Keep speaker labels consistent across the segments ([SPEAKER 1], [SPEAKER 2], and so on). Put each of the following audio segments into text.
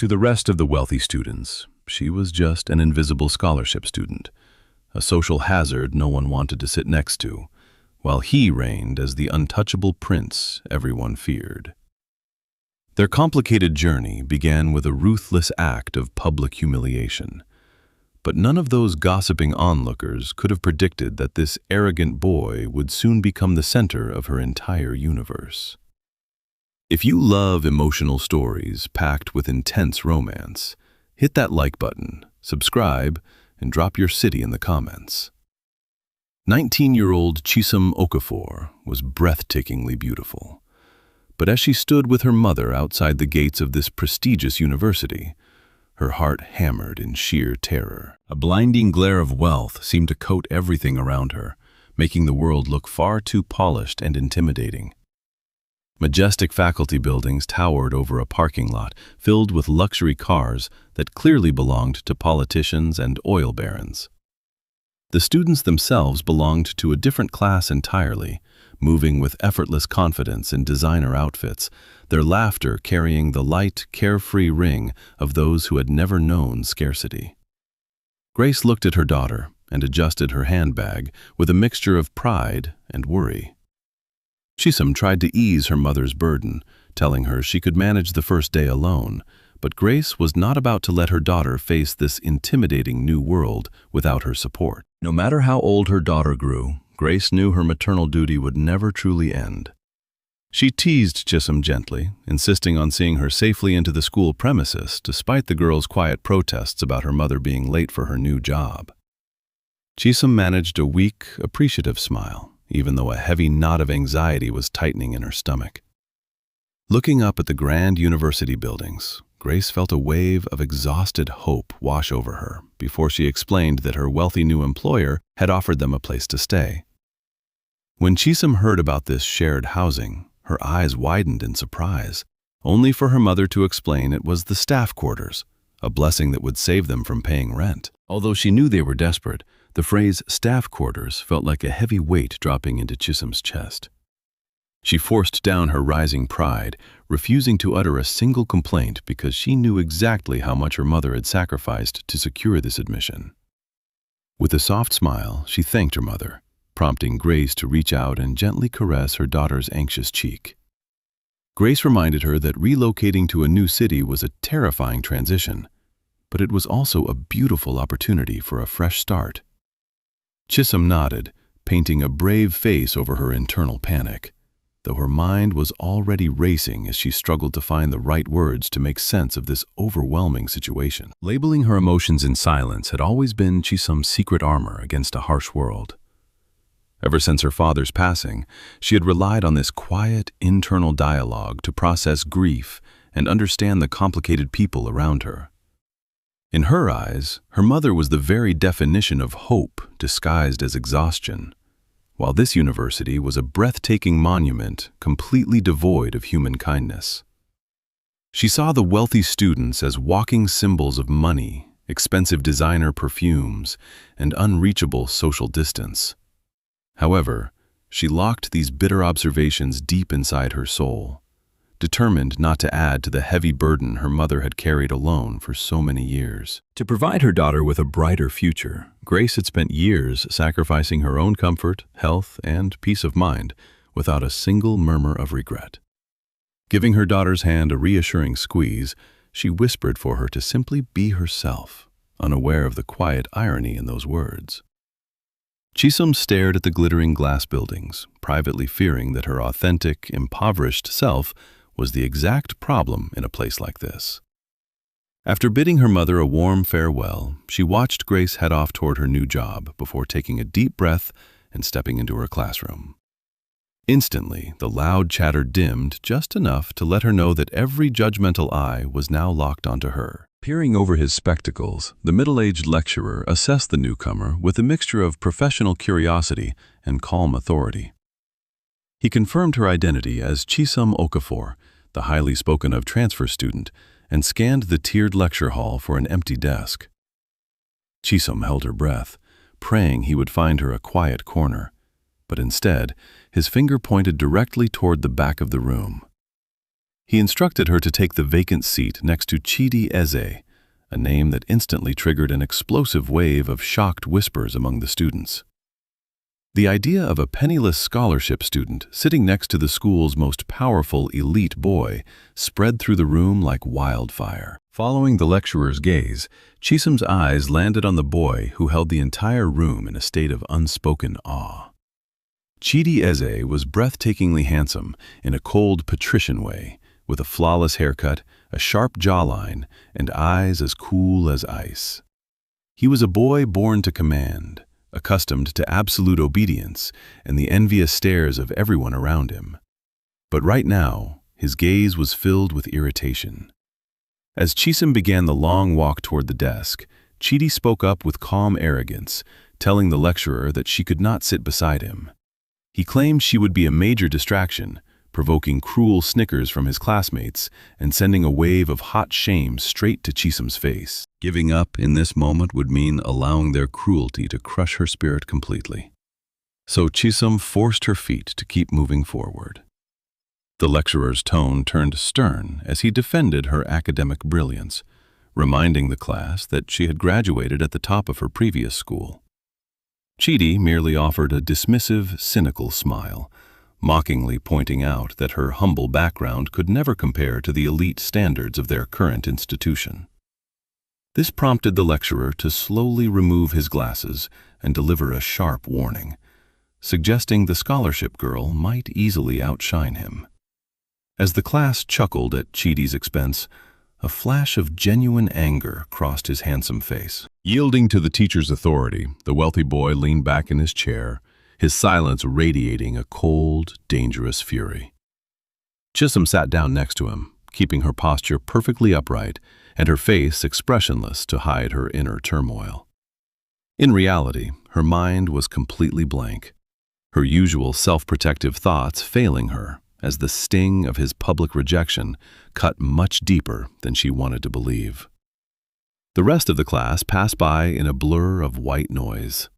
[SPEAKER 1] To the rest of the wealthy students, she was just an invisible scholarship student, a social hazard no one wanted to sit next to, while he reigned as the untouchable prince everyone feared. Their complicated journey began with a ruthless act of public humiliation. But none of those gossiping onlookers could have predicted that this arrogant boy would soon become the center of her entire universe. If you love emotional stories packed with intense romance, hit that like button, subscribe, and drop your city in the comments. 19-year-old Chisom Okafor was breathtakingly beautiful. But as she stood with her mother outside the gates of this prestigious university, her heart hammered in sheer terror. A blinding glare of wealth seemed to coat everything around her, making the world look far too polished and intimidating. Majestic faculty buildings towered over a parking lot filled with luxury cars that clearly belonged to politicians and oil barons. The students themselves belonged to a different class entirely, moving with effortless confidence in designer outfits, their laughter carrying the light, carefree ring of those who had never known scarcity. Grace looked at her daughter and adjusted her handbag with a mixture of pride and worry. Chisom tried to ease her mother's burden, telling her she could manage the first day alone, but Grace was not about to let her daughter face this intimidating new world without her support. No matter how old her daughter grew, Grace knew her maternal duty would never truly end. She teased Chisom gently, insisting on seeing her safely into the school premises despite the girl's quiet protests about her mother being late for her new job. Chisom managed a weak, appreciative smile, even though a heavy knot of anxiety was tightening in her stomach. Looking up at the grand university buildings, Grace felt a wave of exhausted hope wash over her before she explained that her wealthy new employer had offered them a place to stay. When Chisom heard about this shared housing, her eyes widened in surprise, only for her mother to explain it was the staff quarters, a blessing that would save them from paying rent. Although she knew they were desperate, the phrase staff quarters felt like a heavy weight dropping into Chisom's chest. She forced down her rising pride, refusing to utter a single complaint because she knew exactly how much her mother had sacrificed to secure this admission. With a soft smile, she thanked her mother, prompting Grace to reach out and gently caress her daughter's anxious cheek. Grace reminded her that relocating to a new city was a terrifying transition, but it was also a beautiful opportunity for a fresh start. Chisom nodded, painting a brave face over her internal panic, though her mind was already racing as she struggled to find the right words to make sense of this overwhelming situation. Labeling her emotions in silence had always been Chisom's secret armor against a harsh world. Ever since her father's passing, she had relied on this quiet, internal dialogue to process grief and understand the complicated people around her. In her eyes, her mother was the very definition of hope disguised as exhaustion, while this university was a breathtaking monument completely devoid of human kindness. She saw the wealthy students as walking symbols of money, expensive designer perfumes, and unreachable social distance. However, she locked these bitter observations deep inside her soul, determined not to add to the heavy burden her mother had carried alone for so many years. To provide her daughter with a brighter future, Grace had spent years sacrificing her own comfort, health, and peace of mind without a single murmur of regret. Giving her daughter's hand a reassuring squeeze, she whispered for her to simply be herself, unaware of the quiet irony in those words. Chisom stared at the glittering glass buildings, privately fearing that her authentic, impoverished self was the exact problem in a place like this. After bidding her mother a warm farewell, she watched Grace head off toward her new job before taking a deep breath and stepping into her classroom. Instantly, the loud chatter dimmed just enough to let her know that every judgmental eye was now locked onto her. Peering over his spectacles, the middle-aged lecturer assessed the newcomer with a mixture of professional curiosity and calm authority. He confirmed her identity as Chisom Okafor, the highly spoken of transfer student, and scanned the tiered lecture hall for an empty desk. Chisom held her breath, praying he would find her a quiet corner, but instead, his finger pointed directly toward the back of the room. He instructed her to take the vacant seat next to Chidi Eze, a name that instantly triggered an explosive wave of shocked whispers among the students. The idea of a penniless scholarship student sitting next to the school's most powerful elite boy spread through the room like wildfire. Following the lecturer's gaze, Chisam's eyes landed on the boy who held the entire room in a state of unspoken awe. Chidi Eze was breathtakingly handsome in a cold patrician way, with a flawless haircut, a sharp jawline, and eyes as cool as ice. He was a boy born to command, accustomed to absolute obedience and the envious stares of everyone around him. But right now, his gaze was filled with irritation. As Chisam began the long walk toward the desk, Chidi spoke up with calm arrogance, telling the lecturer that she could not sit beside him. He claimed she would be a major distraction, provoking cruel snickers from his classmates and sending a wave of hot shame straight to Chisam's face. Giving up in this moment would mean allowing their cruelty to crush her spirit completely. So Chisam forced her feet to keep moving forward. The lecturer's tone turned stern as he defended her academic brilliance, reminding the class that she had graduated at the top of her previous school. Chidi merely offered a dismissive, cynical smile, mockingly pointing out that her humble background could never compare to the elite standards of their current institution. This prompted the lecturer to slowly remove his glasses and deliver a sharp warning, suggesting the scholarship girl might easily outshine him. As the class chuckled at Chidi's expense, a flash of genuine anger crossed his handsome face. Yielding to the teacher's authority, the wealthy boy leaned back in his chair, his silence radiating a cold, dangerous fury. Chisam sat down next to him, keeping her posture perfectly upright and her face expressionless to hide her inner turmoil. In reality, her mind was completely blank, her usual self-protective thoughts failing her as the sting of his public rejection cut much deeper than she wanted to believe. The rest of the class passed by in a blur of white noise.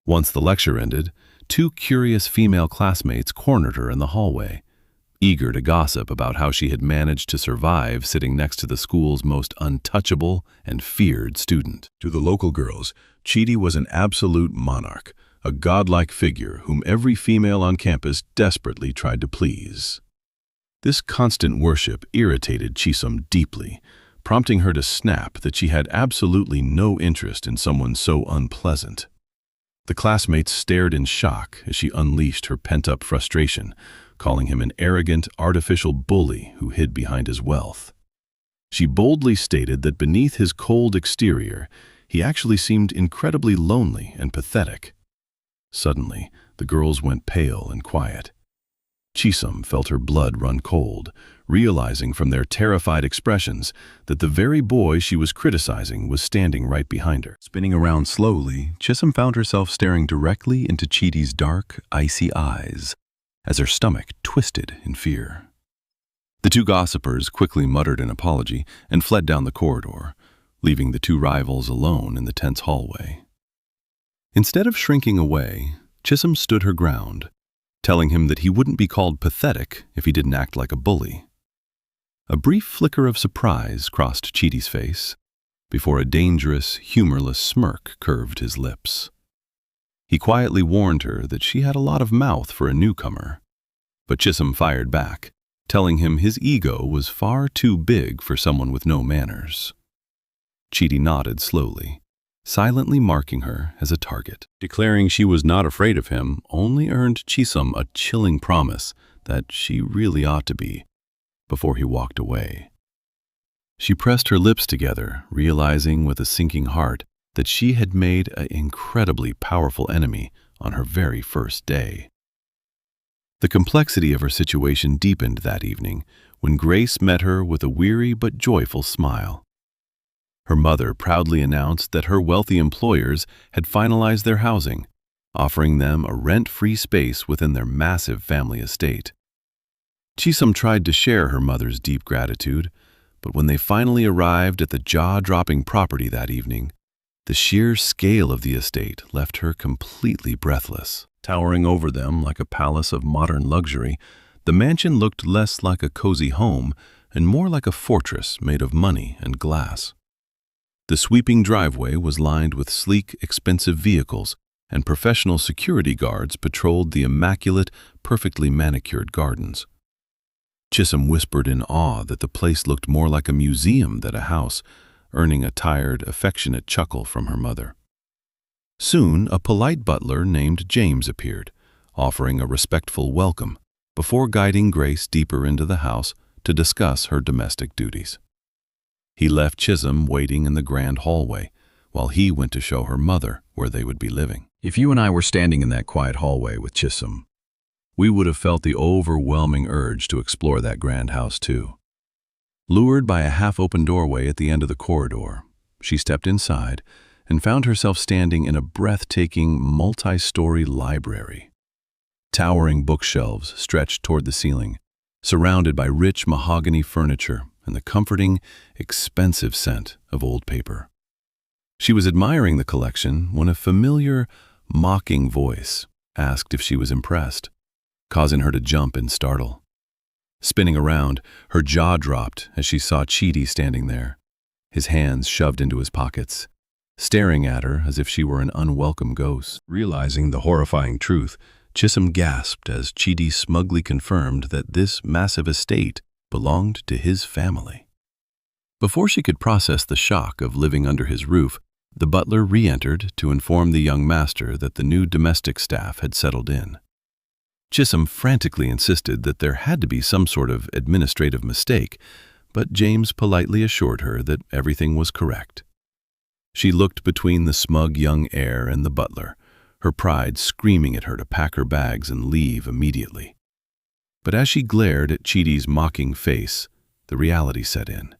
[SPEAKER 1] Once the lecture ended, two curious female classmates cornered her in the hallway, eager to gossip about how she had managed to survive sitting next to the school's most untouchable and feared student. To the local girls, Chidi was an absolute monarch, a godlike figure whom every female on campus desperately tried to please. This constant worship irritated Chisam deeply, prompting her to snap that she had absolutely no interest in someone so unpleasant. The classmates stared in shock as she unleashed her pent-up frustration, calling him an arrogant, artificial bully who hid behind his wealth. She boldly stated that beneath his cold exterior, he actually seemed incredibly lonely and pathetic. Suddenly, the girls went pale and quiet. Chisam felt her blood run cold, realizing from their terrified expressions that the very boy she was criticizing was standing right behind her. Spinning around slowly, Chisam found herself staring directly into Chidi's dark, icy eyes, as her stomach twisted in fear. The two gossipers quickly muttered an apology and fled down the corridor, leaving the two rivals alone in the tense hallway. Instead of shrinking away, Chisam stood her ground, telling him that he wouldn't be called pathetic if he didn't act like a bully. A brief flicker of surprise crossed Chidi's face, before a dangerous, humorless smirk curved his lips. He quietly warned her that she had a lot of mouth for a newcomer, but Chisam fired back, telling him his ego was far too big for someone with no manners. Chidi nodded slowly, silently marking her as a target. Declaring she was not afraid of him only earned Chisam a chilling promise that she really ought to be, before he walked away. She pressed her lips together, realizing with a sinking heart that she had made an incredibly powerful enemy on her very first day. The complexity of her situation deepened that evening when Grace met her with a weary but joyful smile. Her mother proudly announced that her wealthy employers had finalized their housing, offering them a rent-free space within their massive family estate. Chisam tried to share her mother's deep gratitude, but when they finally arrived at the jaw-dropping property that evening, the sheer scale of the estate left her completely breathless. Towering over them like a palace of modern luxury, The mansion looked less like a cozy home and more like a fortress made of money and glass. The sweeping driveway was lined with sleek, expensive vehicles, and professional security guards patrolled the immaculate, perfectly manicured gardens. Chisholm whispered in awe that the place looked more like a museum than a house, earning a tired, affectionate chuckle from her mother. Soon, a polite butler named James appeared, offering a respectful welcome, before guiding Grace deeper into the house to discuss her domestic duties. He left Chisholm waiting in the grand hallway, while he went to show her mother where they would be living. If you and I were standing in that quiet hallway with Chisholm, we would have felt the overwhelming urge to explore that grand house too. Lured by a half-open doorway at the end of the corridor, she stepped inside and found herself standing in a breathtaking, multi-story library. Towering bookshelves stretched toward the ceiling, surrounded by rich mahogany furniture and the comforting, expensive scent of old paper. She was admiring the collection when a familiar, mocking voice asked if she was impressed, causing her to jump and startle. Spinning around, her jaw dropped as she saw Chidi standing there, his hands shoved into his pockets, staring at her as if she were an unwelcome ghost. Realizing the horrifying truth, Chisholm gasped as Chidi smugly confirmed that this massive estate belonged to his family. Before she could process the shock of living under his roof, the butler re-entered to inform the young master that the new domestic staff had settled in. Chisholm frantically insisted that there had to be some sort of administrative mistake, but James politely assured her that everything was correct. She looked between the smug young heir and the butler, her pride screaming at her to pack her bags and leave immediately. But as she glared at Chidi's mocking face, the reality set in.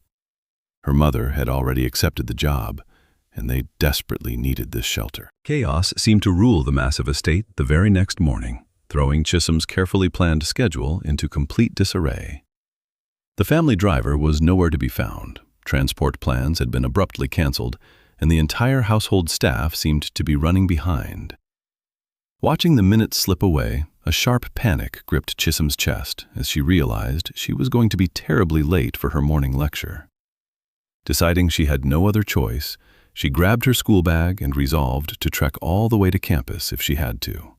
[SPEAKER 1] Her mother had already accepted the job, and they desperately needed this shelter. Chaos seemed to rule the massive estate the very next morning, throwing Chisholm's carefully planned schedule into complete disarray. The family driver was nowhere to be found, transport plans had been abruptly canceled, and the entire household staff seemed to be running behind. Watching the minutes slip away, a sharp panic gripped Chisholm's chest as she realized she was going to be terribly late for her morning lecture. Deciding she had no other choice, she grabbed her school bag and resolved to trek all the way to campus if she had to.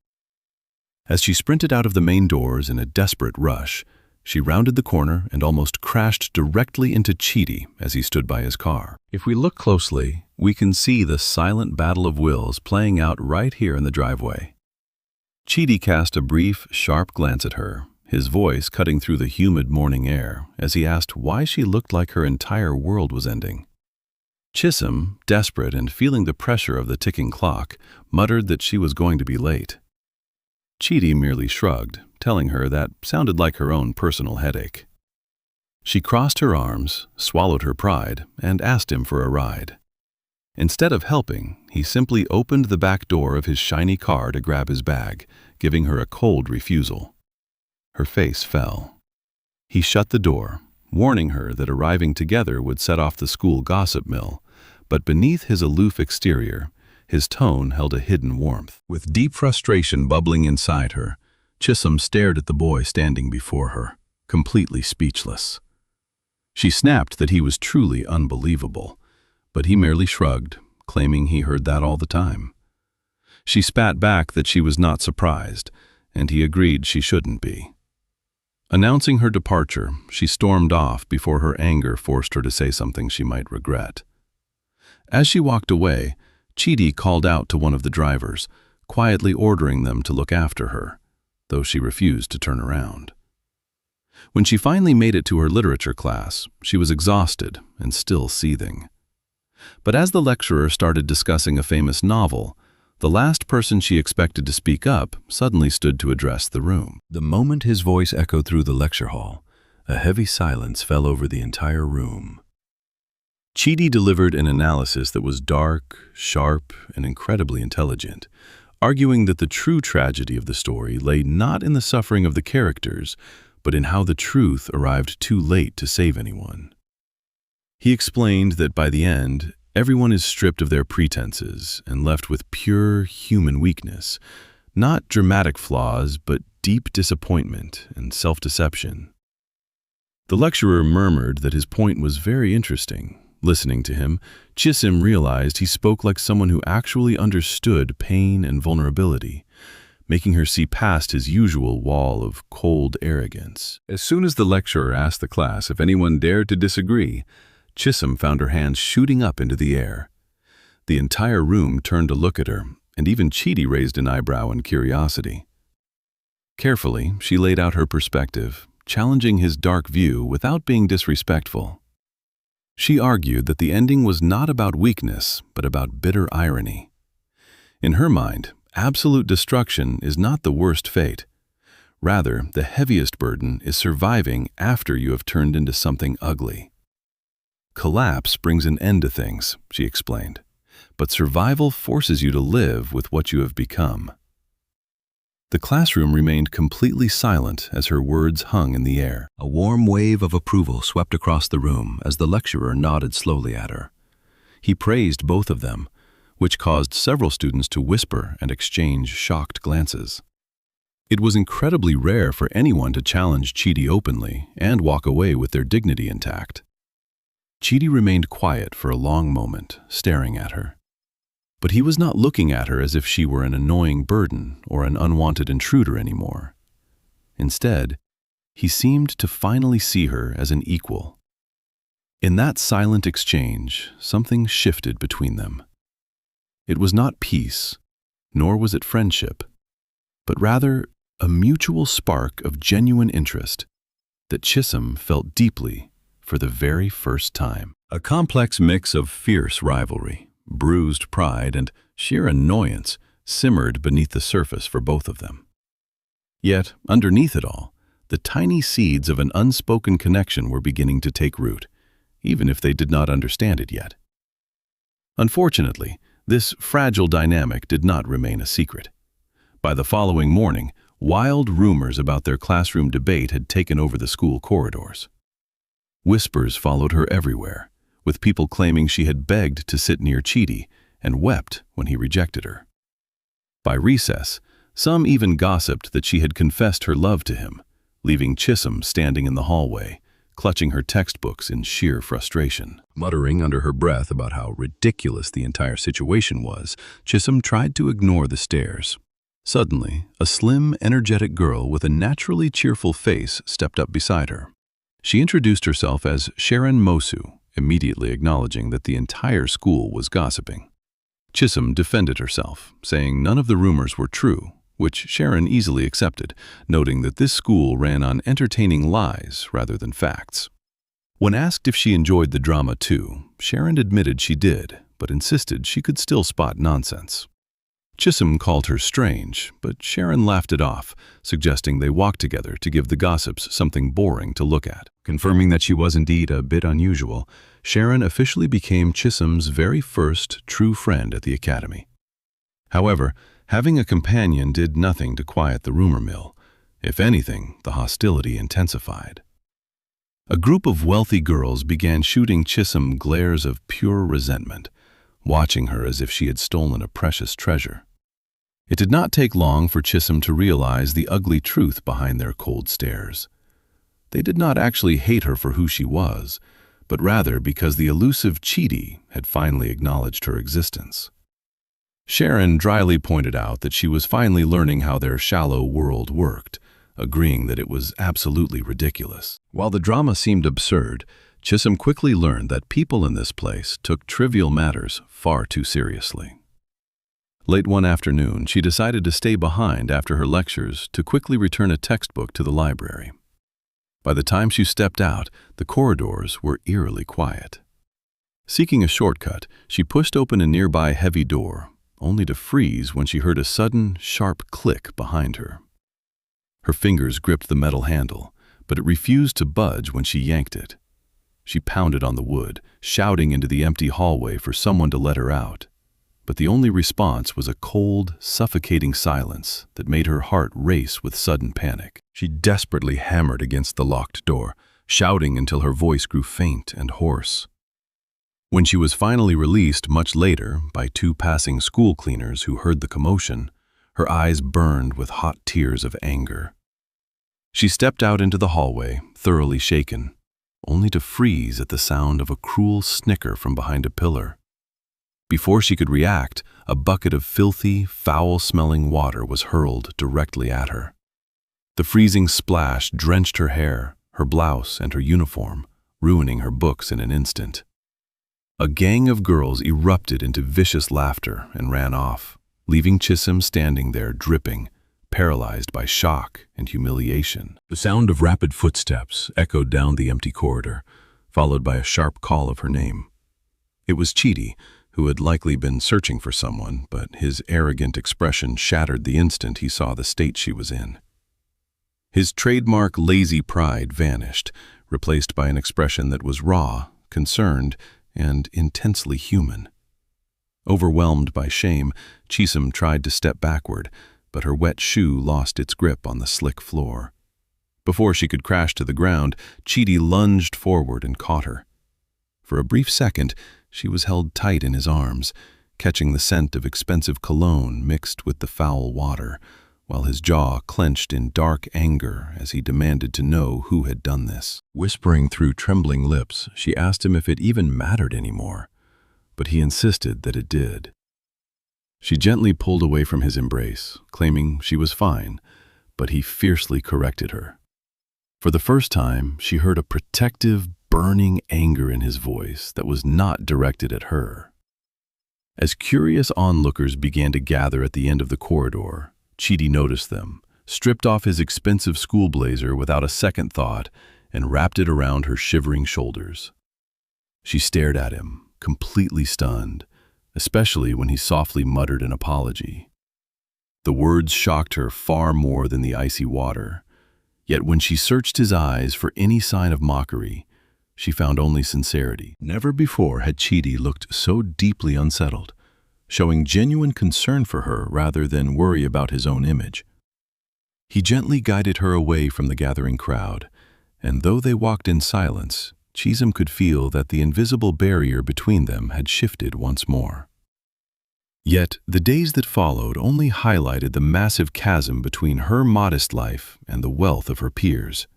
[SPEAKER 1] As she sprinted out of the main doors in a desperate rush, she rounded the corner and almost crashed directly into Chidi as he stood by his car. If we look closely, we can see the silent battle of wills playing out right here in the driveway. Chidi cast a brief, sharp glance at her, his voice cutting through the humid morning air as he asked why she looked like her entire world was ending. Chisholm, desperate and feeling the pressure of the ticking clock, muttered that she was going to be late. Chidi merely shrugged, telling her that sounded like her own personal headache. She crossed her arms, swallowed her pride, and asked him for a ride. Instead of helping, he simply opened the back door of his shiny car to grab his bag, giving her a cold refusal. Her face fell. He shut the door, warning her that arriving together would set off the school gossip mill, but beneath his aloof exterior, his tone held a hidden warmth. With deep frustration bubbling inside her, Chisholm stared at the boy standing before her, completely speechless. She snapped that he was truly unbelievable, but he merely shrugged, claiming he heard that all the time. She spat back that she was not surprised, and he agreed she shouldn't be. Announcing her departure, she stormed off before her anger forced her to say something she might regret. As she walked away, Chidi called out to one of the drivers, quietly ordering them to look after her, though she refused to turn around. When she finally made it to her literature class, she was exhausted and still seething. But as the lecturer started discussing a famous novel, the last person she expected to speak up suddenly stood to address the room. The moment his voice echoed through the lecture hall, a heavy silence fell over the entire room. Chidi delivered an analysis that was dark, sharp, and incredibly intelligent, arguing that the true tragedy of the story lay not in the suffering of the characters, but in how the truth arrived too late to save anyone. He explained that by the end, everyone is stripped of their pretenses and left with pure human weakness, not dramatic flaws, but deep disappointment and self-deception. The lecturer murmured that his point was very interesting. Listening to him, Chisim realized he spoke like someone who actually understood pain and vulnerability, making her see past his usual wall of cold arrogance. As soon as the lecturer asked the class if anyone dared to disagree, Chisim found her hands shooting up into the air. The entire room turned to look at her, and even Chidi raised an eyebrow in curiosity. Carefully, she laid out her perspective, challenging his dark view without being disrespectful. She argued that the ending was not about weakness, but about bitter irony. In her mind, absolute destruction is not the worst fate. Rather, the heaviest burden is surviving after you have turned into something ugly. Collapse brings an end to things, she explained, but survival forces you to live with what you have become. The classroom remained completely silent as her words hung in the air. A warm wave of approval swept across the room as the lecturer nodded slowly at her. He praised both of them, which caused several students to whisper and exchange shocked glances. It was incredibly rare for anyone to challenge Chidi openly and walk away with their dignity intact. Chidi remained quiet for a long moment, staring at her. But he was not looking at her as if she were an annoying burden or an unwanted intruder anymore. Instead, he seemed to finally see her as an equal. In that silent exchange, something shifted between them. It was not peace, nor was it friendship, but rather a mutual spark of genuine interest that Chisim felt deeply for the very first time. A complex mix of fierce rivalry, bruised pride, and sheer annoyance simmered beneath the surface for both of them. Yet, underneath it all, the tiny seeds of an unspoken connection were beginning to take root, even if they did not understand it yet. Unfortunately, this fragile dynamic did not remain a secret. By the following morning, wild rumors about their classroom debate had taken over the school corridors. Whispers followed her everywhere, with people claiming she had begged to sit near Chidi and wept when he rejected her. By recess, some even gossiped that she had confessed her love to him, leaving Chisim standing in the hallway, clutching her textbooks in sheer frustration. Muttering under her breath about how ridiculous the entire situation was, Chisim tried to ignore the stares. Suddenly, a slim, energetic girl with a naturally cheerful face stepped up beside her. She introduced herself as Sharon Mosu, immediately acknowledging that the entire school was gossiping. Chisim defended herself, saying none of the rumors were true, which Sharon easily accepted, noting that this school ran on entertaining lies rather than facts. When asked if she enjoyed the drama too, Sharon admitted she did, but insisted she could still spot nonsense. Chisim called her strange, but Sharon laughed it off, suggesting they walk together to give the gossips something boring to look at. Confirming that she was indeed a bit unusual, Sharon officially became Chisim's very first true friend at the academy. However, having a companion did nothing to quiet the rumor mill. If anything, the hostility intensified. A group of wealthy girls began shooting Chisim glares of pure resentment, watching her as if she had stolen a precious treasure. It did not take long for Chisim to realize the ugly truth behind their cold stares. They did not actually hate her for who she was, but rather because the elusive Chidi had finally acknowledged her existence. Sharon dryly pointed out that she was finally learning how their shallow world worked, agreeing that it was absolutely ridiculous. While the drama seemed absurd, Chisim quickly learned that people in this place took trivial matters far too seriously. Late one afternoon, she decided to stay behind after her lectures to quickly return a textbook to the library. By the time she stepped out, the corridors were eerily quiet. Seeking a shortcut, she pushed open a nearby heavy door, only to freeze when she heard a sudden, sharp click behind her. Her fingers gripped the metal handle, but it refused to budge when she yanked it. She pounded on the wood, shouting into the empty hallway for someone to let her out. But the only response was a cold, suffocating silence that made her heart race with sudden panic. She desperately hammered against the locked door, shouting until her voice grew faint and hoarse. When she was finally released much later by two passing school cleaners who heard the commotion, her eyes burned with hot tears of anger. She stepped out into the hallway, thoroughly shaken, only to freeze at the sound of a cruel snicker from behind a pillar. Before she could react, a bucket of filthy, foul-smelling water was hurled directly at her. The freezing splash drenched her hair, her blouse, and her uniform, ruining her books in an instant. A gang of girls erupted into vicious laughter and ran off, leaving Chisholm standing there dripping, paralyzed by shock and humiliation. The sound of rapid footsteps echoed down the empty corridor, followed by a sharp call of her name. It was Chidi, who had likely been searching for someone, but his arrogant expression shattered the instant he saw the state she was in. His trademark lazy pride vanished, replaced by an expression that was raw, concerned, and intensely human. Overwhelmed by shame, Chisholm tried to step backward, but her wet shoe lost its grip on the slick floor. Before she could crash to the ground, Chidi lunged forward and caught her. For a brief second, she was held tight in his arms, catching the scent of expensive cologne mixed with the foul water, while his jaw clenched in dark anger as he demanded to know who had done this. Whispering through trembling lips, she asked him if it even mattered anymore, but he insisted that it did. She gently pulled away from his embrace, claiming she was fine, but he fiercely corrected her. For the first time, she heard a protective, burning anger in his voice that was not directed at her. As curious onlookers began to gather at the end of the corridor, Chidi noticed them, stripped off his expensive school blazer without a second thought, and wrapped it around her shivering shoulders. She stared at him, completely stunned, especially when he softly muttered an apology. The words shocked her far more than the icy water, yet when she searched his eyes for any sign of mockery, she found only sincerity. Never before had Chidi looked so deeply unsettled, showing genuine concern for her rather than worry about his own image. He gently guided her away from the gathering crowd, and though they walked in silence, Chisholm could feel that the invisible barrier between them had shifted once more. Yet the days that followed only highlighted the massive chasm between her modest life and the wealth of her peers.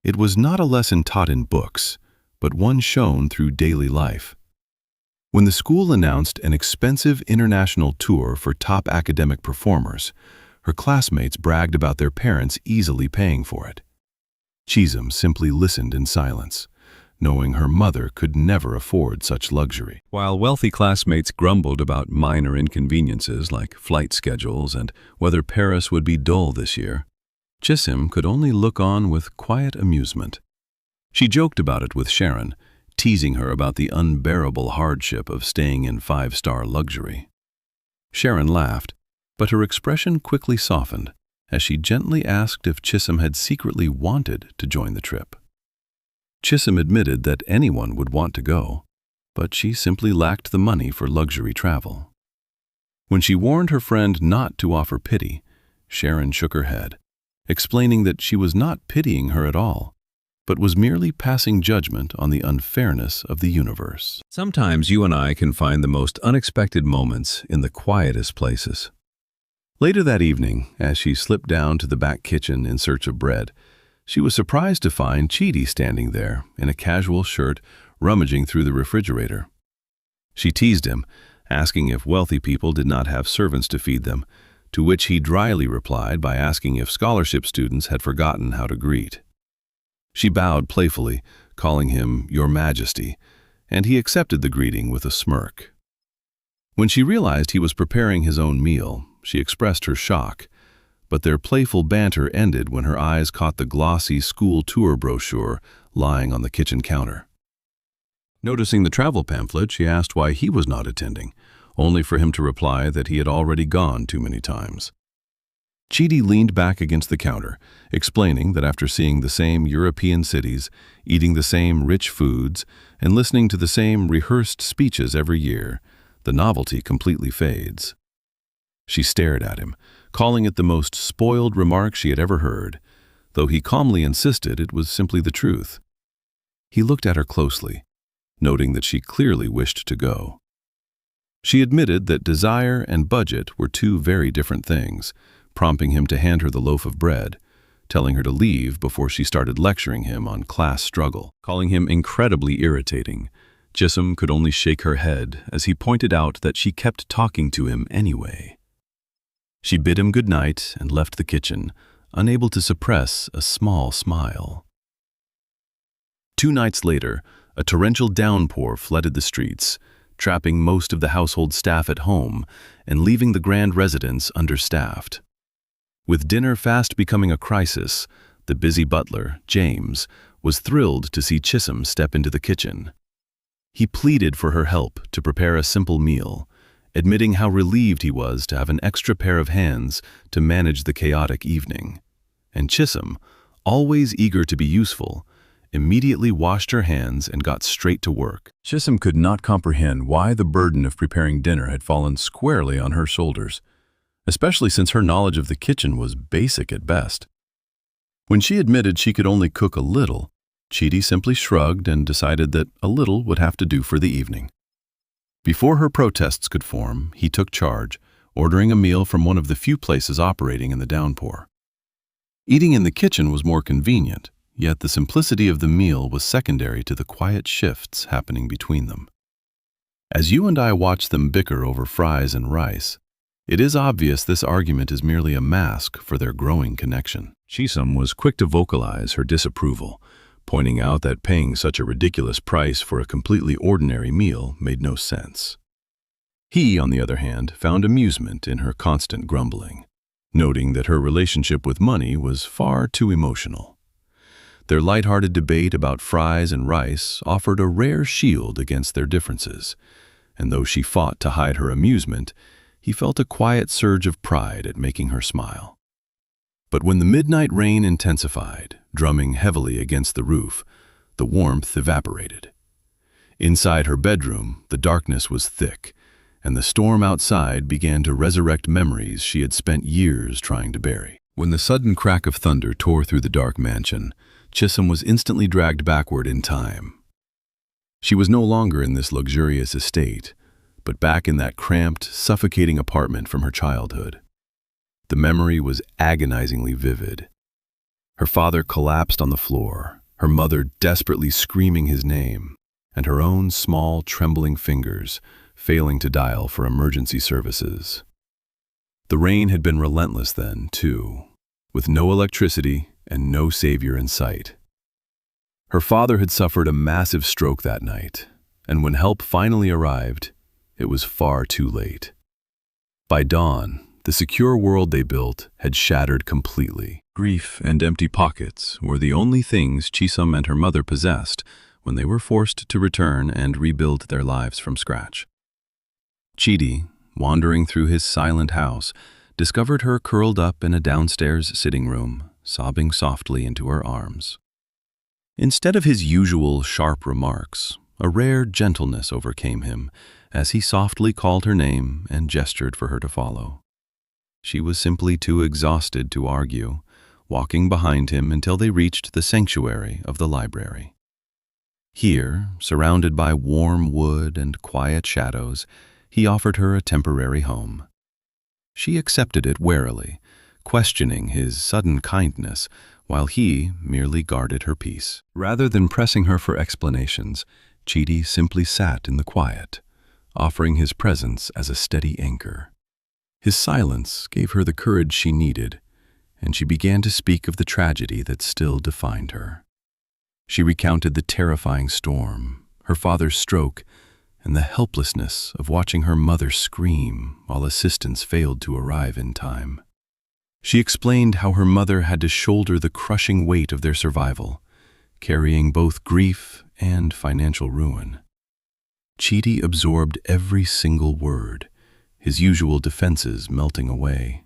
[SPEAKER 1] It was not a lesson taught in books, but one shown through daily life. When the school announced an expensive international tour for top academic performers, her classmates bragged about their parents easily paying for it. Chisholm simply listened in silence, knowing her mother could never afford such luxury. While wealthy classmates grumbled about minor inconveniences like flight schedules and whether Paris would be dull this year, Chisholm could only look on with quiet amusement. She joked about it with Sharon, teasing her about the unbearable hardship of staying in five-star luxury. Sharon laughed, but her expression quickly softened as she gently asked if Chisholm had secretly wanted to join the trip. Chisholm admitted that anyone would want to go, but she simply lacked the money for luxury travel. When she warned her friend not to offer pity, Sharon shook her head, explaining that she was not pitying her at all, but was merely passing judgment on the unfairness of the universe. Sometimes you and I can find the most unexpected moments in the quietest places. Later that evening, as she slipped down to the back kitchen in search of bread, she was surprised to find Chidi standing there in a casual shirt, rummaging through the refrigerator. She teased him, asking if wealthy people did not have servants to feed them, to which he dryly replied by asking if scholarship students had forgotten how to greet. She bowed playfully, calling him Your Majesty, and he accepted the greeting with a smirk. When she realized he was preparing his own meal, she expressed her shock, but their playful banter ended when her eyes caught the glossy school tour brochure lying on the kitchen counter. Noticing the travel pamphlet, she asked why he was not attending, only for him to reply that he had already gone too many times. Chidi leaned back against the counter, explaining that after seeing the same European cities, eating the same rich foods, and listening to the same rehearsed speeches every year, the novelty completely fades. She stared at him, calling it the most spoiled remark she had ever heard, though he calmly insisted it was simply the truth. He looked at her closely, noting that she clearly wished to go. She admitted that desire and budget were two very different things, prompting him to hand her the loaf of bread, telling her to leave before she started lecturing him on class struggle. Calling him incredibly irritating, Chisholm could only shake her head as he pointed out that she kept talking to him anyway. She bid him good night and left the kitchen, unable to suppress a small smile. 2 nights later, a torrential downpour flooded the streets, trapping most of the household staff at home and leaving the grand residence understaffed. With dinner fast becoming a crisis, the busy butler, James, was thrilled to see Chisholm step into the kitchen. He pleaded for her help to prepare a simple meal, admitting how relieved he was to have an extra pair of hands to manage the chaotic evening. And Chisholm, always eager to be useful, immediately washed her hands and got straight to work. Chisholm could not comprehend why the burden of preparing dinner had fallen squarely on her shoulders, especially since her knowledge of the kitchen was basic at best. When she admitted she could only cook a little, Chidi simply shrugged and decided that a little would have to do for the evening. Before her protests could form, he took charge, ordering a meal from one of the few places operating in the downpour. Eating in the kitchen was more convenient, yet the simplicity of the meal was secondary to the quiet shifts happening between them. As you and I watch them bicker over fries and rice, it is obvious this argument is merely a mask for their growing connection. Chisholm was quick to vocalize her disapproval, pointing out that paying such a ridiculous price for a completely ordinary meal made no sense. He, on the other hand, found amusement in her constant grumbling, noting that her relationship with money was far too emotional. Their light-hearted debate about fries and rice offered a rare shield against their differences, and though she fought to hide her amusement, he felt a quiet surge of pride at making her smile. But when the midnight rain intensified, drumming heavily against the roof, the warmth evaporated. Inside her bedroom, the darkness was thick, and the storm outside began to resurrect memories she had spent years trying to bury. When the sudden crack of thunder tore through the dark mansion, Chisholm was instantly dragged backward in time. She was no longer in this luxurious estate, but back in that cramped, suffocating apartment from her childhood. The memory was agonizingly vivid. Her father collapsed on the floor, her mother desperately screaming his name, and her own small, trembling fingers failing to dial for emergency services. The rain had been relentless then, too, with no electricity and no savior in sight. Her father had suffered a massive stroke that night, and when help finally arrived, it was far too late. By dawn, the secure world they built had shattered completely. Grief and empty pockets were the only things Chisholm and her mother possessed when they were forced to return and rebuild their lives from scratch. Chidi, wandering through his silent house, discovered her curled up in a downstairs sitting room, sobbing softly into her arms. Instead of his usual sharp remarks, a rare gentleness overcame him as he softly called her name and gestured for her to follow. She was simply too exhausted to argue, walking behind him until they reached the sanctuary of the library. Here, surrounded by warm wood and quiet shadows, he offered her a temporary home. She accepted it warily, questioning his sudden kindness, while he merely guarded her peace. Rather than pressing her for explanations, Chidi simply sat in the quiet, offering his presence as a steady anchor. His silence gave her the courage she needed, and she began to speak of the tragedy that still defined her. She recounted the terrifying storm, her father's stroke, and the helplessness of watching her mother scream while assistance failed to arrive in time. She explained how her mother had to shoulder the crushing weight of their survival, carrying both grief and financial ruin. Chidi absorbed every single word, his usual defenses melting away.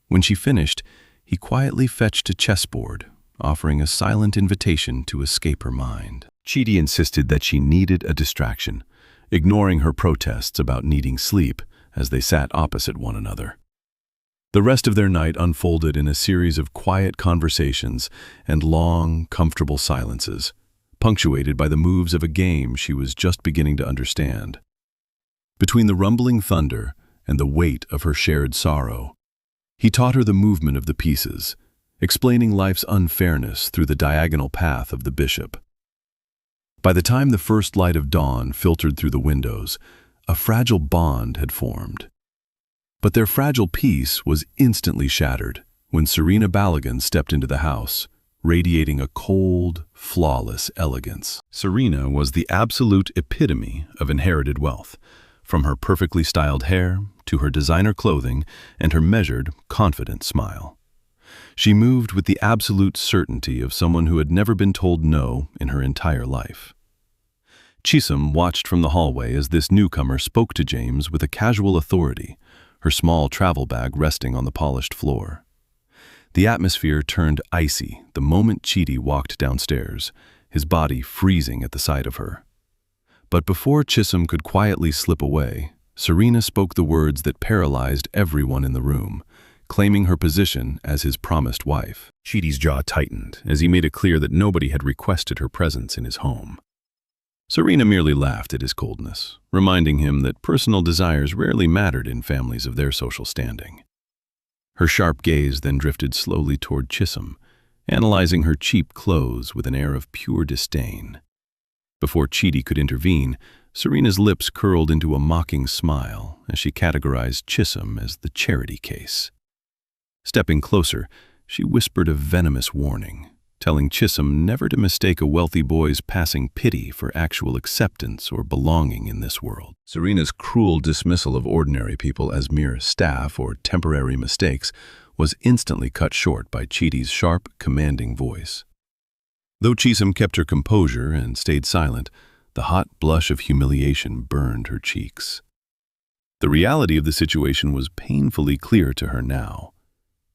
[SPEAKER 1] When she finished, he quietly fetched a chessboard, offering a silent invitation to escape her mind. Chidi insisted that she needed a distraction, ignoring her protests about needing sleep as they sat opposite one another. The rest of their night unfolded in a series of quiet conversations and long, comfortable silences, punctuated by the moves of a game she was just beginning to understand. Between the rumbling thunder and the weight of her shared sorrow, he taught her the movement of the pieces, explaining life's unfairness through the diagonal path of the bishop. By the time the first light of dawn filtered through the windows, a fragile bond had formed. But their fragile peace was instantly shattered when Serena Balogun stepped into the house, radiating a cold, flawless elegance. Serena was the absolute epitome of inherited wealth, from her perfectly styled hair to her designer clothing and her measured, confident smile. She moved with the absolute certainty of someone who had never been told no in her entire life. Chisholm watched from the hallway as this newcomer spoke to James with a casual authority, her small travel bag resting on the polished floor. The atmosphere turned icy the moment Chidi walked downstairs, his body freezing at the sight of her. But before Chisholm could quietly slip away, Serena spoke the words that paralyzed everyone in the room, claiming her position as his promised wife. Chidi's jaw tightened as he made it clear that nobody had requested her presence in his home. Serena merely laughed at his coldness, reminding him that personal desires rarely mattered in families of their social standing. Her sharp gaze then drifted slowly toward Chisholm, analyzing her cheap clothes with an air of pure disdain. Before Chidi could intervene, Serena's lips curled into a mocking smile as she categorized Chisholm as the charity case. Stepping closer, she whispered a venomous warning, telling Chisholm never to mistake a wealthy boy's passing pity for actual acceptance or belonging in this world. Serena's cruel dismissal of ordinary people as mere staff or temporary mistakes was instantly cut short by Chidi's sharp, commanding voice. Though Chisholm kept her composure and stayed silent, the hot blush of humiliation burned her cheeks. The reality of the situation was painfully clear to her now.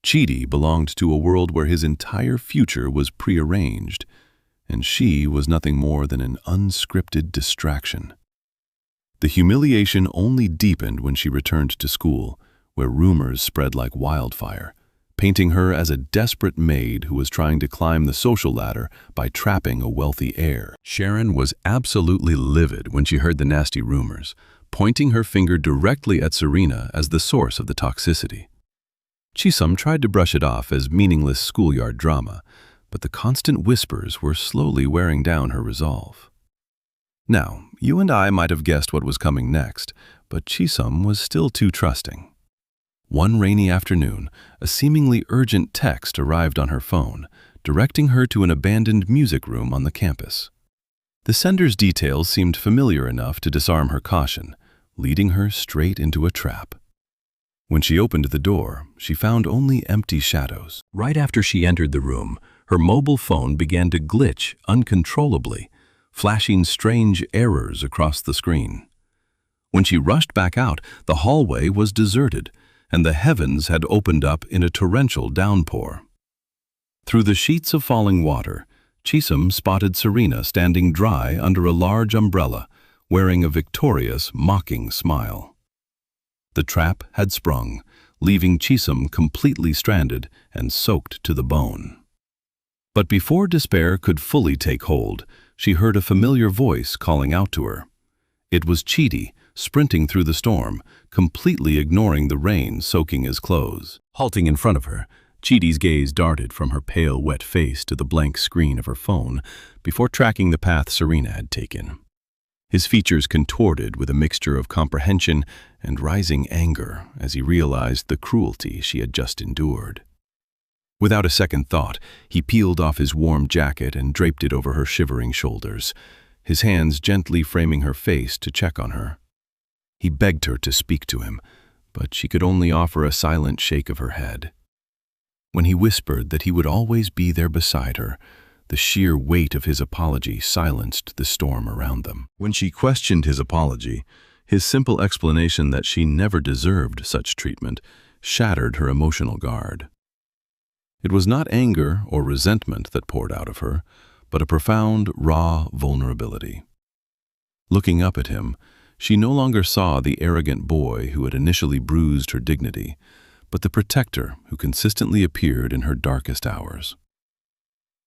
[SPEAKER 1] Chidi belonged to a world where his entire future was prearranged, and she was nothing more than an unscripted distraction. The humiliation only deepened when she returned to school, where rumors spread like wildfire, painting her as a desperate maid who was trying to climb the social ladder by trapping a wealthy heir. Sharon was absolutely livid when she heard the nasty rumors, pointing her finger directly at Serena as the source of the toxicity. Chisholm tried to brush it off as meaningless schoolyard drama, but the constant whispers were slowly wearing down her resolve. Now, you and I might have guessed what was coming next, but Chisholm was still too trusting. One rainy afternoon, a seemingly urgent text arrived on her phone, directing her to an abandoned music room on the campus. The sender's details seemed familiar enough to disarm her caution, leading her straight into a trap. When she opened the door, she found only empty shadows. Right after she entered the room, her mobile phone began to glitch uncontrollably, flashing strange errors across the screen. When she rushed back out, the hallway was deserted, and the heavens had opened up in a torrential downpour. Through the sheets of falling water, Chisholm spotted Serena standing dry under a large umbrella, wearing a victorious, mocking smile. The trap had sprung, leaving Chisholm completely stranded and soaked to the bone. But before despair could fully take hold, she heard a familiar voice calling out to her. It was Chidi, sprinting through the storm, completely ignoring the rain soaking his clothes. Halting in front of her, Chidi's gaze darted from her pale, wet face to the blank screen of her phone before tracking the path Serena had taken. His features contorted with a mixture of comprehension and rising anger as he realized the cruelty she had just endured. Without a second thought, he peeled off his warm jacket and draped it over her shivering shoulders, his hands gently framing her face to check on her. He begged her to speak to him, but she could only offer a silent shake of her head. When he whispered that he would always be there beside her, the sheer weight of his apology silenced the storm around them. When she questioned his apology, his simple explanation that she never deserved such treatment shattered her emotional guard. It was not anger or resentment that poured out of her, but a profound, raw vulnerability. Looking up at him, she no longer saw the arrogant boy who had initially bruised her dignity, but the protector who consistently appeared in her darkest hours.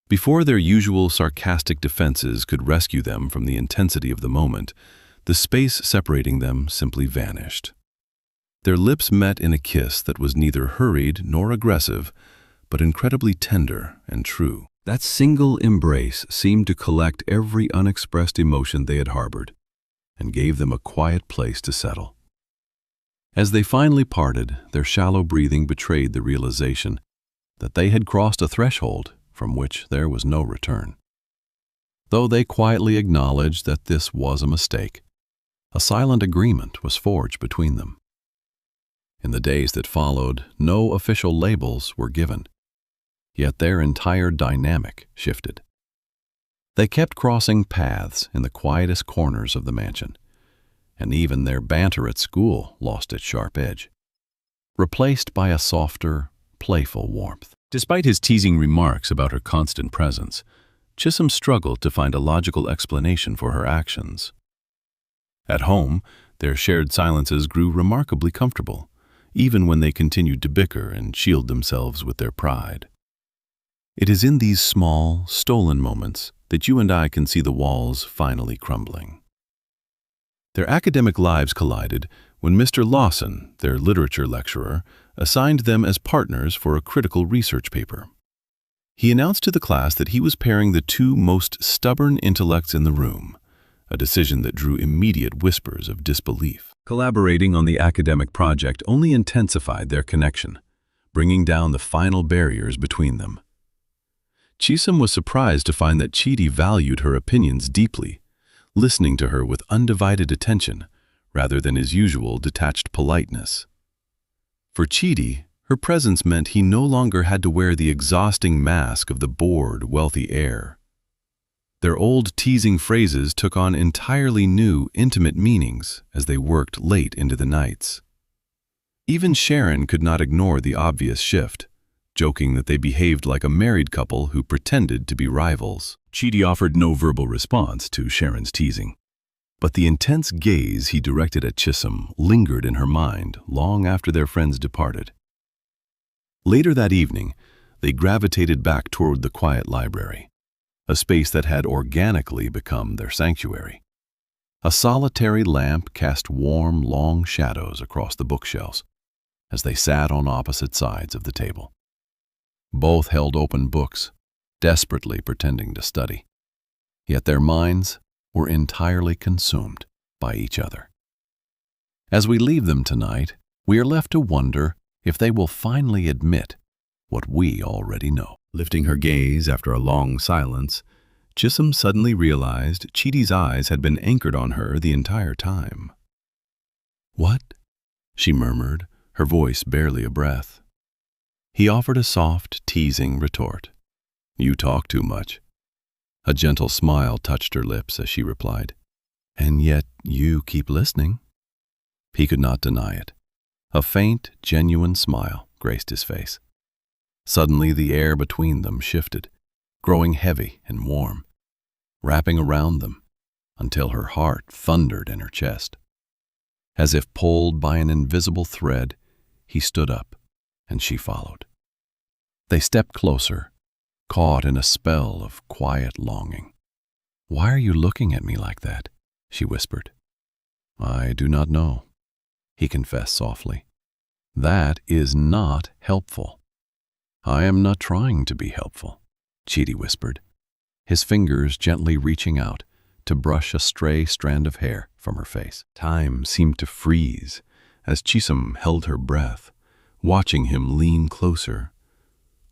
[SPEAKER 1] Before their usual sarcastic defenses could rescue them from the intensity of the moment, The space separating them simply vanished. Their lips met in a kiss that was neither hurried nor aggressive, but incredibly tender and true. That single embrace seemed to collect every unexpressed emotion they had harbored and gave them a quiet place to settle. As they finally parted, their shallow breathing betrayed the realization that they had crossed a threshold from which there was no return. Though they quietly acknowledged that this was a mistake, a silent agreement was forged between them. In the days that followed, no official labels were given, yet their entire dynamic shifted. They kept crossing paths in the quietest corners of the mansion, and even their banter at school lost its sharp edge, replaced by a softer, playful warmth. Despite his teasing remarks about her constant presence, Chisholm struggled to find a logical explanation for her actions. At home, their shared silences grew remarkably comfortable, even when they continued to bicker and shield themselves with their pride. It is in these small, stolen moments that you and I can see the walls finally crumbling. Their academic lives collided when Mr. Lawson, their literature lecturer, assigned them as partners for a critical research paper. He announced to the class that he was pairing the two most stubborn intellects in the room, a decision that drew immediate whispers of disbelief. Collaborating on the academic project only intensified their connection, bringing down the final barriers between them. Chisholm was surprised to find that Chidi valued her opinions deeply, listening to her with undivided attention rather than his usual detached politeness. For Chidi, her presence meant he no longer had to wear the exhausting mask of the bored, wealthy heir. Their old teasing phrases took on entirely new, intimate meanings as they worked late into the nights. Even Sharon could not ignore the obvious shift, joking that they behaved like a married couple who pretended to be rivals. Chidi offered no verbal response to Sharon's teasing, but the intense gaze he directed at Chisholm lingered in her mind long after their friends departed. Later that evening, they gravitated back toward the quiet library, a space that had organically become their sanctuary. A solitary lamp cast warm, long shadows across the bookshelves as they sat on opposite sides of the table. Both held open books, desperately pretending to study, yet their minds were entirely consumed by each other. As we leave them tonight, we are left to wonder if they will finally admit what we already know. Lifting her gaze after a long silence, Chisholm suddenly realized Chidi's eyes had been anchored on her the entire time. "What?" she murmured, her voice barely a breath. He offered a soft, teasing retort. "You talk too much." A gentle smile touched her lips as she replied, "And yet you keep listening." He could not deny it. A faint, genuine smile graced his face. Suddenly the air between them shifted, growing heavy and warm, wrapping around them until her heart thundered in her chest. As if pulled by an invisible thread, he stood up, and she followed. They stepped closer, caught in a spell of quiet longing. "Why are you looking at me like that?" she whispered. "I do not know," he confessed softly. "That is not helpful." "I am not trying to be helpful," Chidi whispered, his fingers gently reaching out to brush a stray strand of hair from her face. Time seemed to freeze as Chisholm held her breath, watching him lean closer,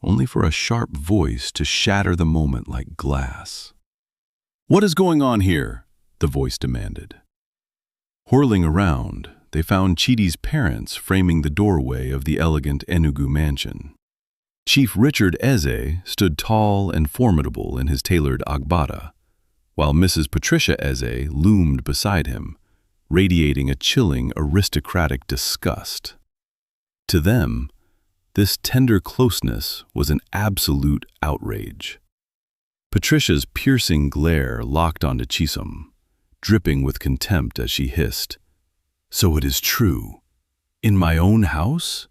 [SPEAKER 1] only for a sharp voice to shatter the moment like glass. "What is going on here?" the voice demanded. Whirling around, they found Chidi's parents framing the doorway of the elegant Enugu mansion. Chief Richard Eze stood tall and formidable in his tailored agbada, while Mrs. Patricia Eze loomed beside him, radiating a chilling aristocratic disgust. To them, this tender closeness was an absolute outrage. Patricia's piercing glare locked onto Chisholm, dripping with contempt as she hissed, "So it is true. In my own house?"